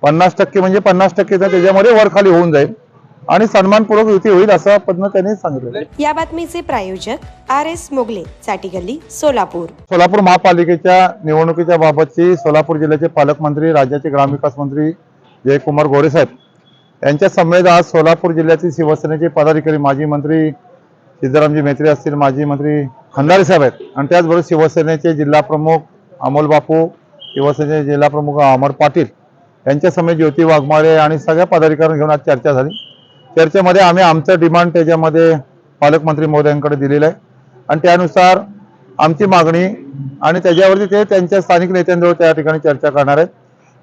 50% म्हणजे 50% त्याच्यामध्ये वर खाली होऊन जाईल आणि सन्मानपूर्वक युती होईल असं पद्धतीने त्यांनी सांगितलं। या बातमीचे प्रायोजक RS मोगले, साठी गल्ली, सोलापूर। सोलापूर महापालिकेच्या निवडणुकीच्या बाबतची सोलापूर जिल्ह्याचे पालकमंत्री, राज्याचे ग्रामविकास मंत्री जयकुमार गोरे साहेब यांच्या समेत आज सोलापूर जिल्ह्यातील शिवसेनेचे पदाधिकारी, माजी मंत्री सिद्धरामजी मेत्रे असतील, माजी मंत्री खंदारे साहेब आहेत आणि त्याचबरोबर शिवसेनेचे जिल्हा प्रमुख अमोल बापू, शिवसेनेचे जिल्हा प्रमुख अमर पाटील यांच्या समेत ज्योती वाघमारे आणि सगळ्या पदाधिकाऱ्यांना घेऊन आज चर्चा झाली। चर्चेमध्ये आम्ही आमचं डिमांड त्याच्यामध्ये पालकमंत्री महोदयांकडे दिलेलं आहे आणि त्यानुसार आमची मागणी आणि त्याच्यावरती ते त्यांच्या स्थानिक नेत्यांजवळ त्या ठिकाणी चर्चा करणार आहेत।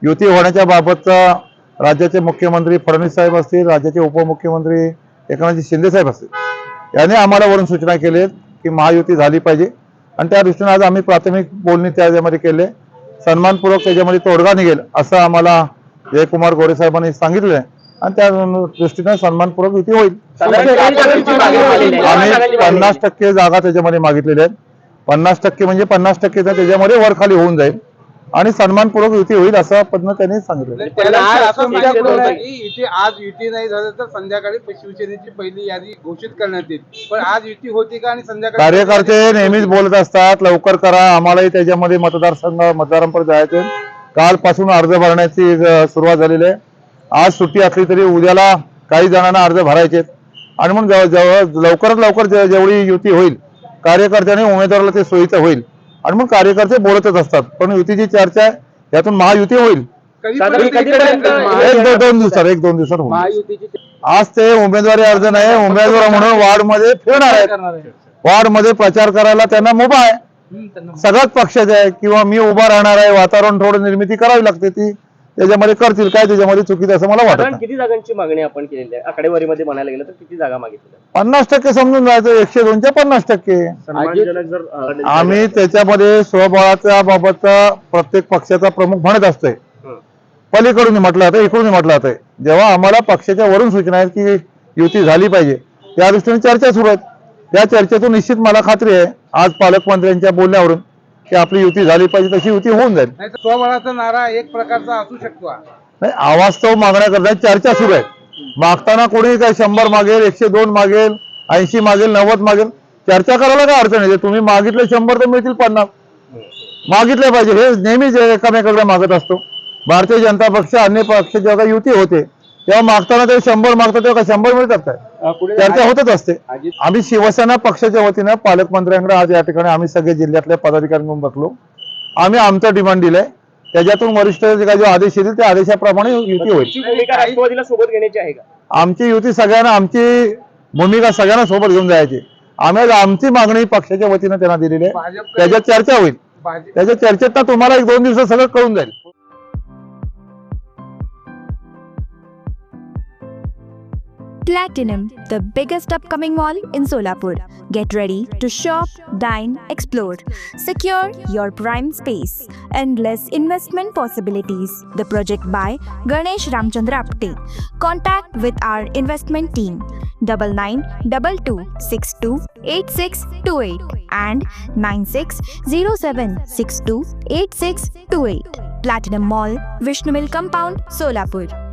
युती होण्याच्या बाबतचा राज्याचे मुख्यमंत्री फडणवीस साहेब असतील, राज्याचे उपमुख्यमंत्री एकनाथ शिंदे साहेब असतील यांनी आम्हाला वरून सूचना केली की महायुती झाली पाहिजे आणि त्या दृष्टीने आज आम्ही प्राथमिक बोलणी त्यामध्ये केले, सन्मानपूर्वक त्याच्यामध्ये तोडगा निघेल असं आम्हाला जयकुमार गोरे साहेबांनी सांगितलं आहे आणि त्या दृष्टीने सन्मानपूर्वक युती होईल। आम्ही 50% जागा त्याच्यामध्ये मागितलेल्या आहेत, 50% म्हणजे 50% त्याच्यामध्ये वर खाली होऊन जाईल आणि सन्मानपूर्वक युती होईल असं पद्धतीने त्यांनी सांगितलं। आज युती नाही झालं तर संध्याकाळी शिवसेनेची पहिली यादी घोषित करण्यात येईल, पण आज युती होती का? आणि संध्याकाळी कार्यकर्ते नेहमीच बोलत असतात लवकर करा, आम्हालाही त्याच्यामध्ये मतदारांपर्यंत जायचं। कालपासून अर्ज भरण्याची सुरुवात झालेली आहे। आज सुट्टी असली तरी उद्याला काही जणांना अर्ज भरायचे आणि म्हणून लवकरात लवकर जेवढी युती होईल कार्यकर्त्यांनी उमेदवाराला ते सोयीचं होईल आणि मग कार्यकर्ते बोलतच असतात, पण युतीची चर्चा आहे, यातून महायुती होईल। एक दोन दिवसात होईल। आज ते उमेदवारी अर्ज नाही, उमेदवार म्हणून वार्डमध्ये फिरणार आहेत, वार्डमध्ये प्रचार करायला त्यांना मुभा आहे, सगळ्याच पक्षाचे आहे किंवा मी उभा राहणार आहे, वातावरण थोडं निर्मिती करावी लागते, ती त्याच्यामध्ये करतील, काय त्याच्यामध्ये चुकीचं असं मला वाटतं। किती जागांची मागणी आपण केलेली आहे? आकडेवारीमध्ये म्हणायला गेलं तर किती जागा मागितल्या? 50% समजून जायचं, 102च्या 50%। आम्ही त्याच्यामध्ये स्वबळाच्या बाबत प्रत्येक पक्षाचा प्रमुख म्हणत असतोय, पलीकडून म्हटलं जातं, इकडून म्हटलं जातंय। जेव्हा आम्हाला पक्षाच्या वरून सूचना आहेत की युती झाली पाहिजे, त्या दृष्टीने चर्चा सुरू आहेत। त्या चर्चेतून निश्चित मला खात्री आहे आज पालकमंत्र्यांच्या बोलण्यावरून की आपली युती झाली पाहिजे, तशी युती होऊन जाईल। स्वबळाचा नारा एक प्रकारचा असू शकतो नाही, अवास्तव मागण्या करता चर्चा सुरू आहे। मागताना कोणी काय 100 मागेल, 102 मागेल, 80 मागेल, 90 मागेल, चर्चा करायला काय अडचण आहे? तुम्ही मागितले 100 तर मिळतील 50 मागितले पाहिजे, हे नेहमीच एकामेकाकडे मागत असतो। भारतीय जनता पक्ष अन्य पक्ष जेव्हा युती होते तेव्हा मागताना ते 100 मागतात तेव्हा 100 मिळतात काय? चर्चा होतच असते। आम्ही शिवसेना पक्षाच्या वतीनं पालकमंत्र्यांकडे आज या ठिकाणी आम्ही सगळे जिल्ह्यातल्या पदाधिकाऱ्यांकडून बसलो, आम्ही आमचं डिमांड दिलंय, त्याच्यातून वरिष्ठ जो आदेश येतील त्या आदेशाप्रमाणे युती होईल। राष्ट्रवादीला सोबत घेण्याची आहे का? आमची युती सगळ्यांना, आमची भूमिका सगळ्यांना सोबत घेऊन जायची। आम्ही आमची मागणी पक्षाच्या वतीनं त्यांना दिलेली आहे, त्याच्यात चर्चा होईल, त्याच्या चर्चेत तुम्हाला 1-2 दिवसात सगळं कळून जाईल। Platinum, the biggest upcoming mall in Solapur. Get ready to shop, dine, explore. Secure your prime space. Endless investment possibilities. The project by Ganesh Ramchandra Apte. Contact with our investment team 9922628628 and 9607628628. Platinum Mall, Vishnu Mill Compound, Solapur.